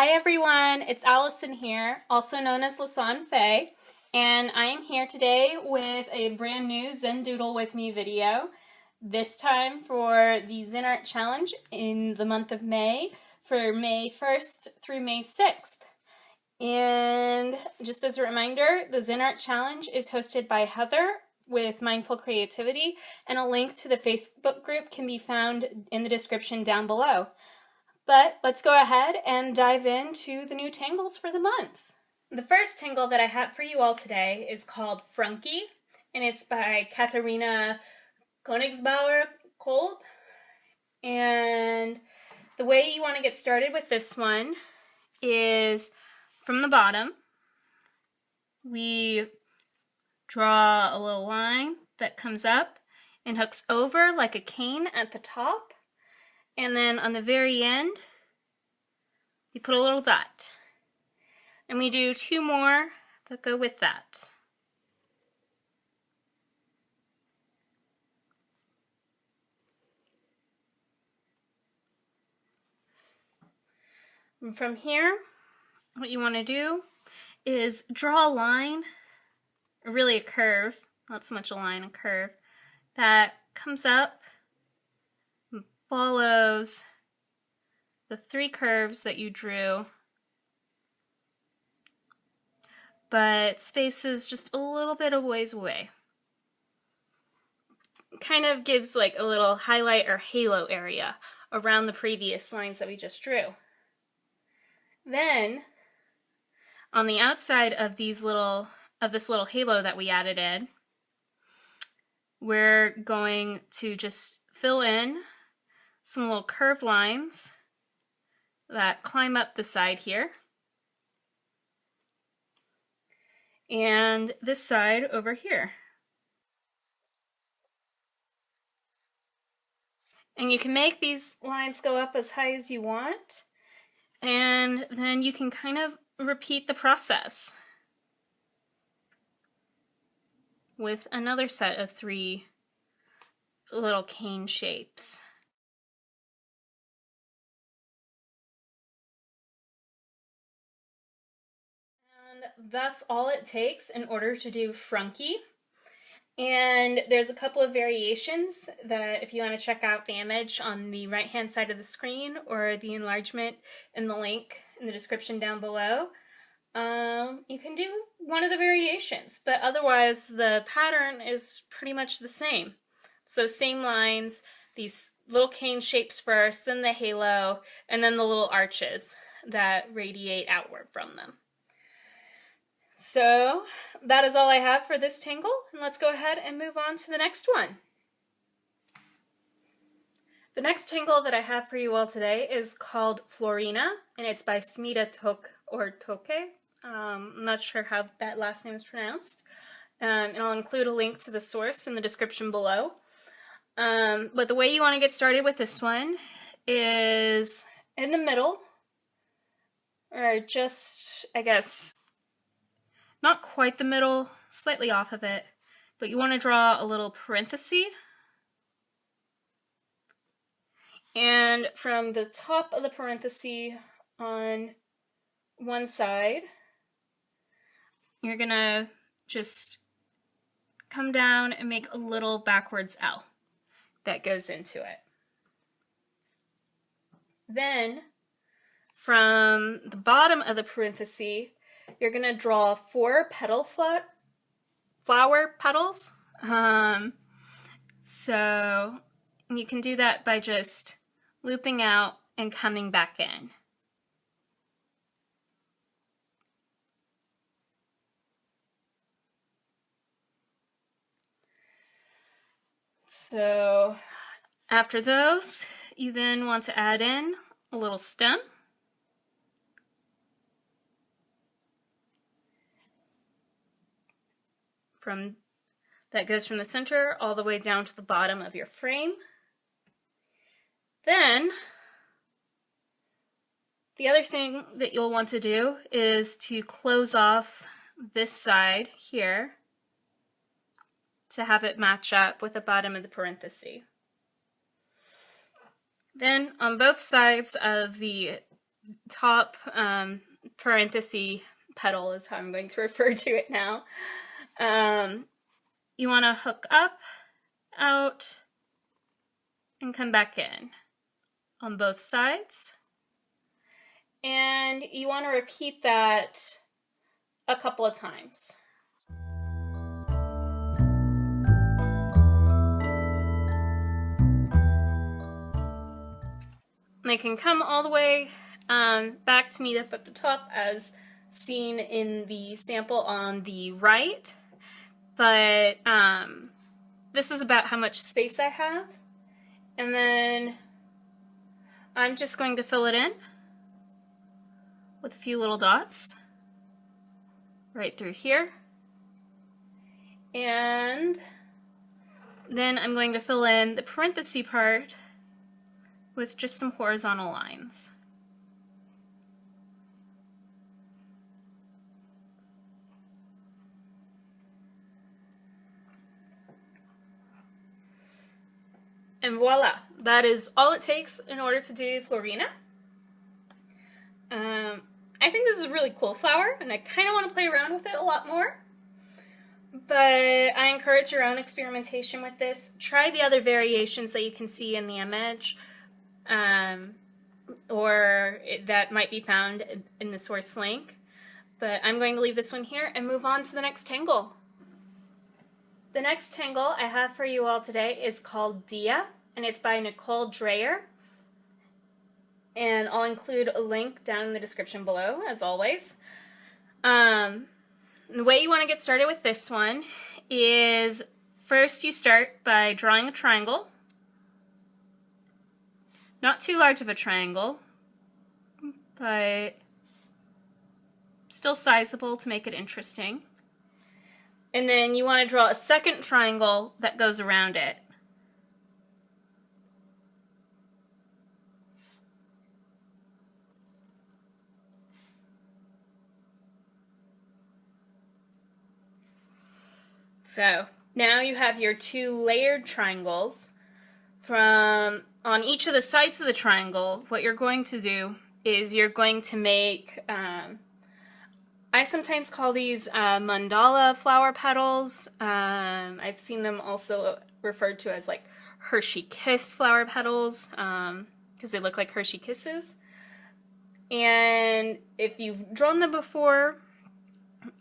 Hi everyone, it's Allison here, also known as Lasan Faye, and I am here today with a brand new Zen Doodle with me video, this time for the Zen Art Challenge in the month of May, for May 1st through May 6th. And just as a reminder, the Zen Art Challenge is hosted by Heather with Mindful Creativity, and a link to the Facebook group can be found in the description down below. But let's go ahead and dive into the new tangles for the month. The first tangle that I have for you all today is called Frankie, and it's by Katharina Königsbauer-Kolb. And the way you want to get started with this one is from the bottom. We draw a little line that comes up and hooks over like a cane at the top. And then on the very end, you put a little dot. And we do two more that go with that. And from here, what you want to do is draw a line, or really a curve, not so much a line, a curve, that comes up and follows the three curves that you drew, but spaces just a little bit of ways away. Kind of gives like a little highlight or halo area around the previous lines that we just drew. Then on the outside of this little halo that we added in, we're going to just fill in some little curved lines that climb up the side here, and this side over here. And you can make these lines go up as high as you want, and then you can kind of repeat the process with another set of three little cane shapes. And that's all it takes in order to do Frankie. And there's a couple of variations that if you want to check out the image on the right hand side of the screen or the enlargement in the link in the description down below, you can do one of the variations, but otherwise the pattern is pretty much the same. So same lines, these little cane shapes first, then the halo, and then the little arches that radiate outward from them. So that is all I have for this tangle, and let's go ahead and move on to the next one. The next tangle that I have for you all today is called Florina, and it's by Smita Toke. I'm not sure how that last name is pronounced, and I'll include a link to the source in the description below. But the way you want to get started with this one is in the middle, or just, I guess, not quite the middle, slightly off of it, but you want to draw a little parenthesis. And from the top of the parenthesis on one side, you're gonna just come down and make a little backwards L that goes into it. Then from the bottom of the parenthesis, you're going to draw 4 flower petals. So you can do that by just looping out and coming back in. So after those, you then want to add in a little stem. That goes from the center all the way down to the bottom of your frame. Then the other thing that you'll want to do is to close off this side here to have it match up with the bottom of the parenthesis. Then on both sides of the top parenthesis petal is how I'm going to refer to it now. You want to hook up, out, and come back in on both sides. And you want to repeat that a couple of times. They can come all the way back to meet up at the top as seen in the sample on the right, but this is about how much space I have, and then I'm just going to fill it in with a few little dots right through here, and then I'm going to fill in the parenthesis part with just some horizontal lines. And voila, that is all it takes in order to do Florina. I think this is a really cool flower, and I kind of want to play around with it a lot more. But I encourage your own experimentation with this. Try the other variations that you can see in the image, or that might be found in the source link. But I'm going to leave this one here and move on to the next tangle. The next tangle I have for you all today is called Dia, and it's by Nicole Dreyer. And I'll include a link down in the description below, as always. The way you want to get started with this one is first you start by drawing a triangle. Not too large of a triangle, but still sizable to make it interesting. And then you want to draw a second triangle that goes around it. So now you have your two layered triangles. On each of the sides of the triangle, what you're going to do is you're going to make, I sometimes call these mandala flower petals. I've seen them also referred to as like Hershey Kiss flower petals, because they look like Hershey Kisses. And if you've drawn them before,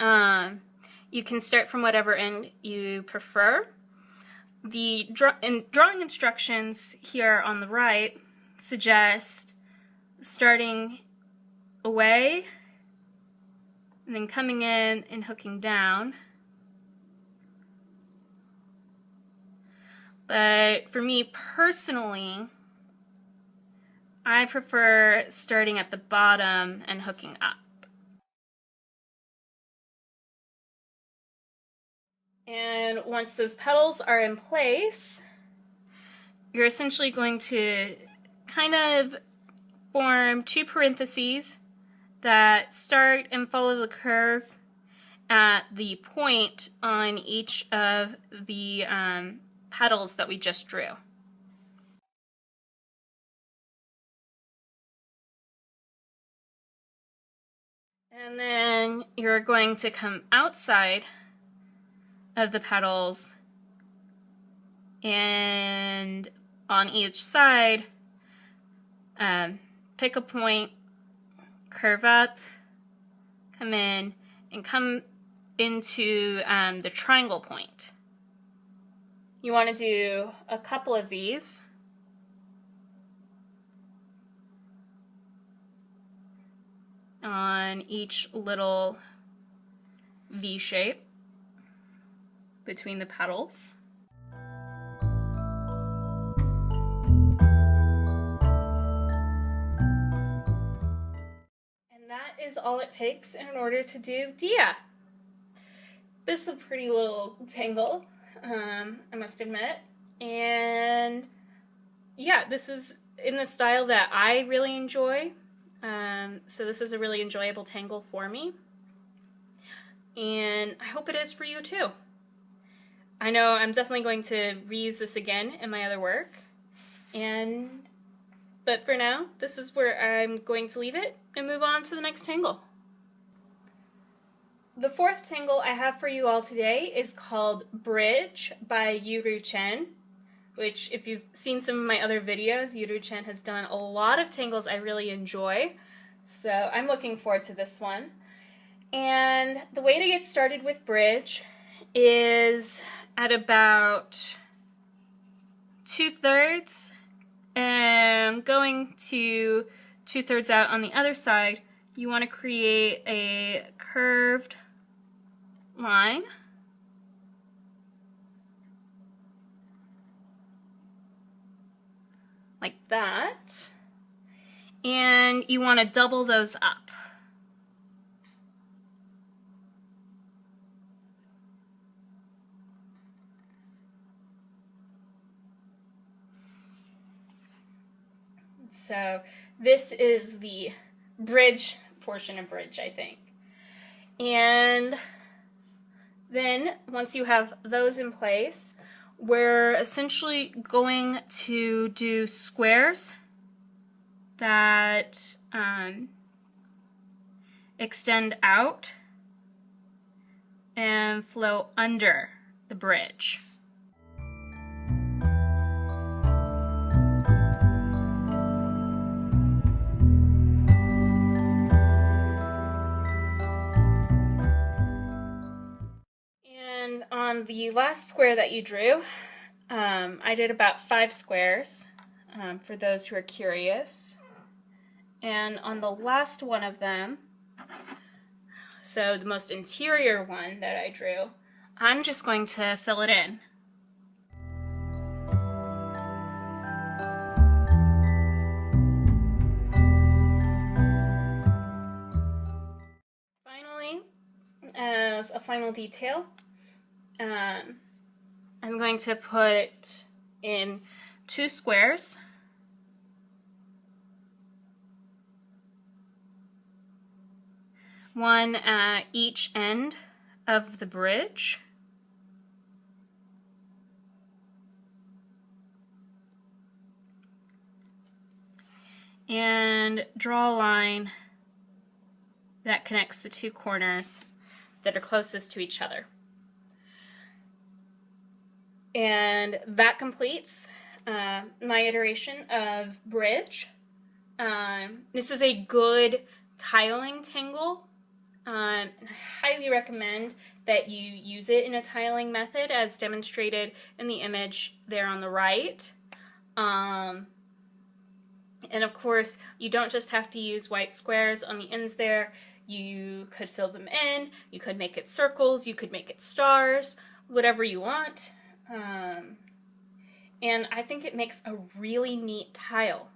you can start from whatever end you prefer. The drawing instructions here on the right suggest starting away and then coming in and hooking down. But for me personally, I prefer starting at the bottom and hooking up. And once those petals are in place, you're essentially going to kind of form two parentheses that start and follow the curve at the point on each of the petals that we just drew. And then you're going to come outside of the petals, and on each side pick a point, curve up, come in, and come into the triangle point. You want to do a couple of these. On each little V shape between the petals. And that is all it takes in order to do Dia. This is a pretty little tangle, I must admit. And yeah, this is in the style that I really enjoy. So this is a really enjoyable tangle for me. And I hope it is for you too. I know I'm definitely going to reuse this again in my other work. And But for now, this is where I'm going to leave it and move on to the next tangle. The fourth tangle I have for you all today is called Bridge by Yuru Chen, which if you've seen some of my other videos, Yuru Chen has done a lot of tangles I really enjoy. So I'm looking forward to this one. And the way to get started with Bridge is at about 2/3 and going to 2/3 out on the other side. You want to create a curved line like that, and you want to double those up. So this is the bridge portion of Bridge, I think. And then once you have those in place, we're essentially going to do squares that extend out and flow under the bridge. And on the last square that you drew, I did about 5 squares for those who are curious. And on the last one of them, so the most interior one that I drew, I'm just going to fill it in. Finally, as a final detail, I'm going to put in 2 squares. One at each end of the bridge. And draw a line that connects the 2 corners that are closest to each other. And that completes my iteration of Bridge. This is a good tiling tangle. And I highly recommend that you use it in a tiling method as demonstrated in the image there on the right. And of course, you don't just have to use white squares on the ends there. You could fill them in, you could make it circles, you could make it stars, whatever you want. And I think it makes a really neat tile.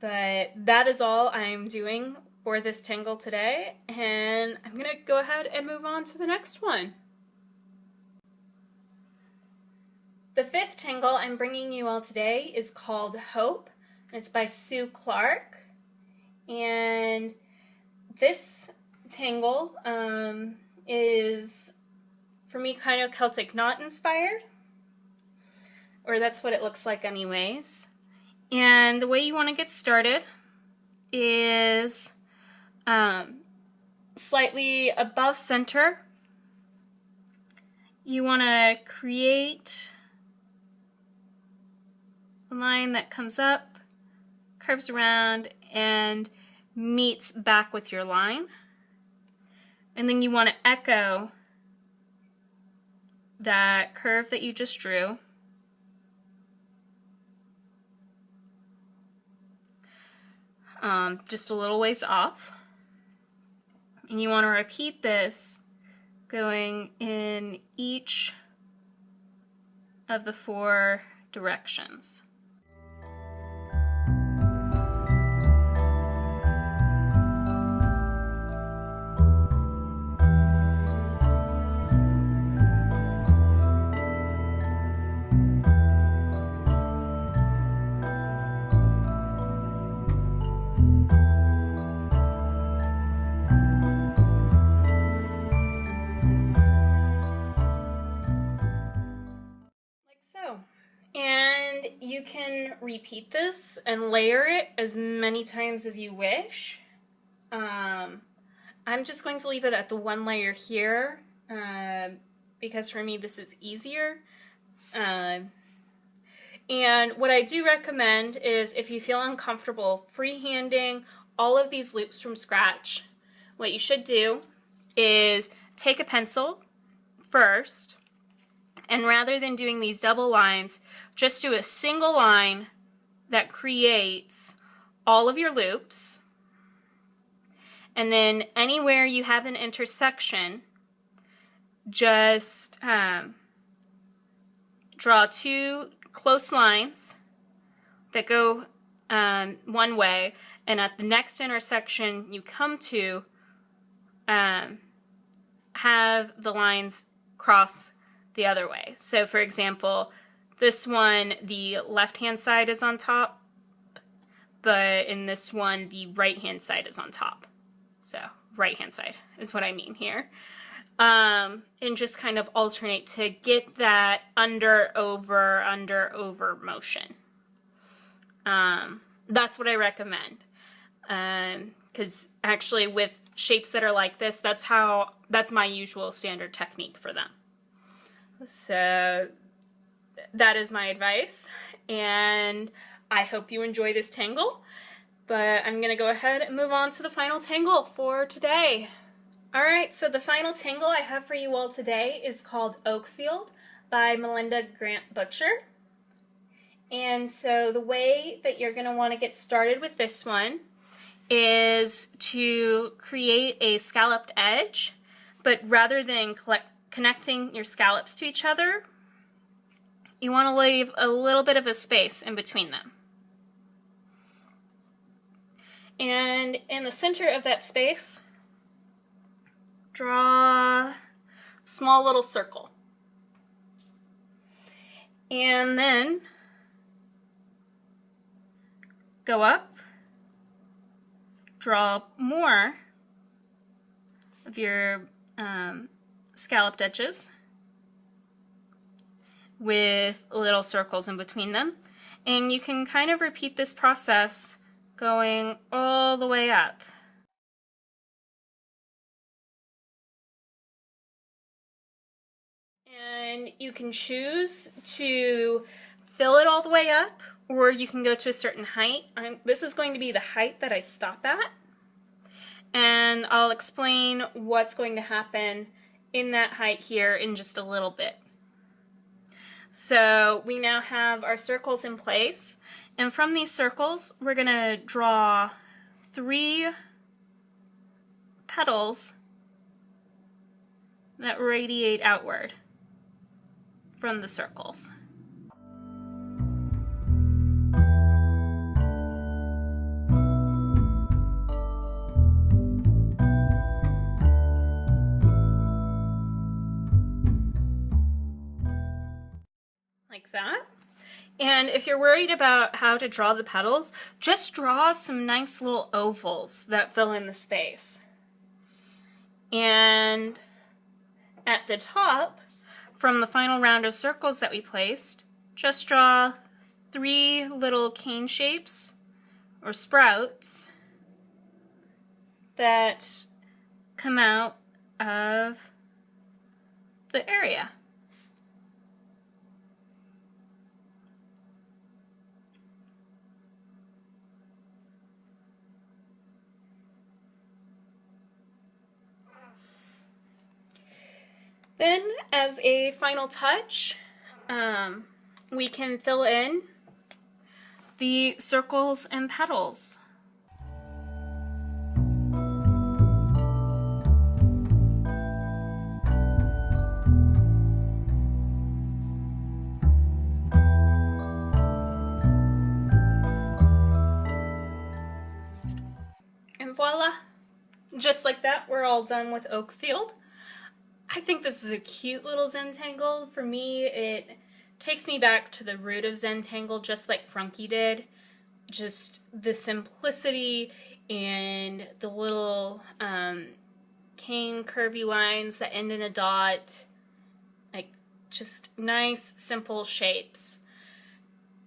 But that is all I'm doing for this tangle today, and I'm going to go ahead and move on to the next one. The fifth tangle I'm bringing you all today is called Hope, and it's by Sue Clark. And this tangle is, for me, kind of Celtic knot inspired, or that's what it looks like anyways. And the way you want to get started is slightly above center. You want to create a line that comes up, curves around, and meets back with your line. And then you want to echo that curve that you just drew. Just a little ways off. And you want to repeat this going in each of the 4 directions. And you can repeat this and layer it as many times as you wish. I'm just going to leave it at the one layer here because for me this is easier. And what I do recommend is if you feel uncomfortable freehanding all of these loops from scratch, what you should do is take a pencil first, and rather than doing these double lines, just do a single line that creates all of your loops. And then anywhere you have an intersection, just draw two close lines that go one way, and at the next intersection you come to, have the lines cross the other way. So for example, this one, the left-hand side is on top, but in this one, the right-hand side is on top. So right-hand side is what I mean here. And just kind of alternate to get that under, over motion. That's what I recommend. Because actually with shapes that are like this, that's my usual standard technique for them. So that is my advice, and I hope you enjoy this tangle. But I'm going to go ahead and move on to the final tangle for today. Alright, so the final tangle I have for you all today is called Oakfield by Melinda Grant Butcher. And so the way that you're going to want to get started with this one is to create a scalloped edge, but rather than connecting your scallops to each other, you want to leave a little bit of a space in between them. And in the center of that space, draw a small little circle. And then go up, draw more of your scalloped edges with little circles in between them. And you can kind of repeat this process going all the way up. And you can choose to fill it all the way up, or you can go to a certain height. This is going to be the height that I stop at, and I'll explain what's going to happen in that height here in just a little bit. So we now have our circles in place, and from these circles we're going to draw 3 petals that radiate outward from the circles. Like that. And if you're worried about how to draw the petals, just draw some nice little ovals that fill in the space. And at the top, from the final round of circles that we placed, just draw 3 little cane shapes or sprouts that come out of the area. Then, as a final touch, we can fill in the circles and petals. And voila! Just like that, we're all done with Oakfield. I think this is a cute little Zentangle. For me, it takes me back to the root of Zentangle, just like Frankie did. Just the simplicity and the little cane curvy lines that end in a dot. Like, just nice, simple shapes.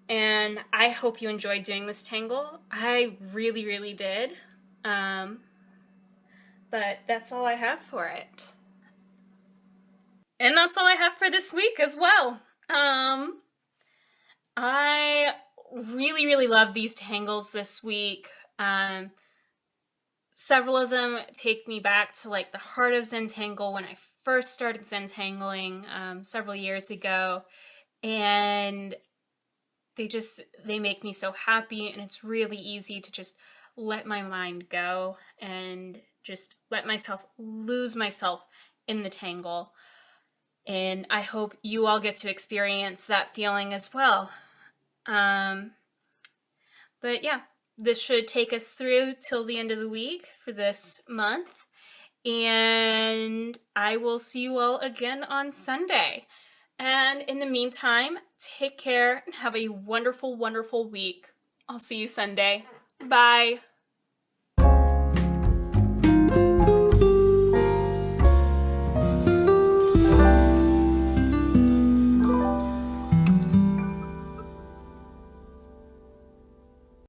and I hope you enjoyed doing this tangle. I really, really did. But that's all I have for it. And that's all I have for this week as well. I really, really love these tangles this week. Several of them take me back to like the heart of Zentangle when I first started Zentangling several years ago, and they make me so happy, and it's really easy to just let my mind go and just let myself lose myself in the tangle. And I hope you all get to experience that feeling as well. But yeah, this should take us through till the end of the week for this month. And I will see you all again on Sunday. And in the meantime, take care and have a wonderful, wonderful week. I'll see you Sunday. Bye.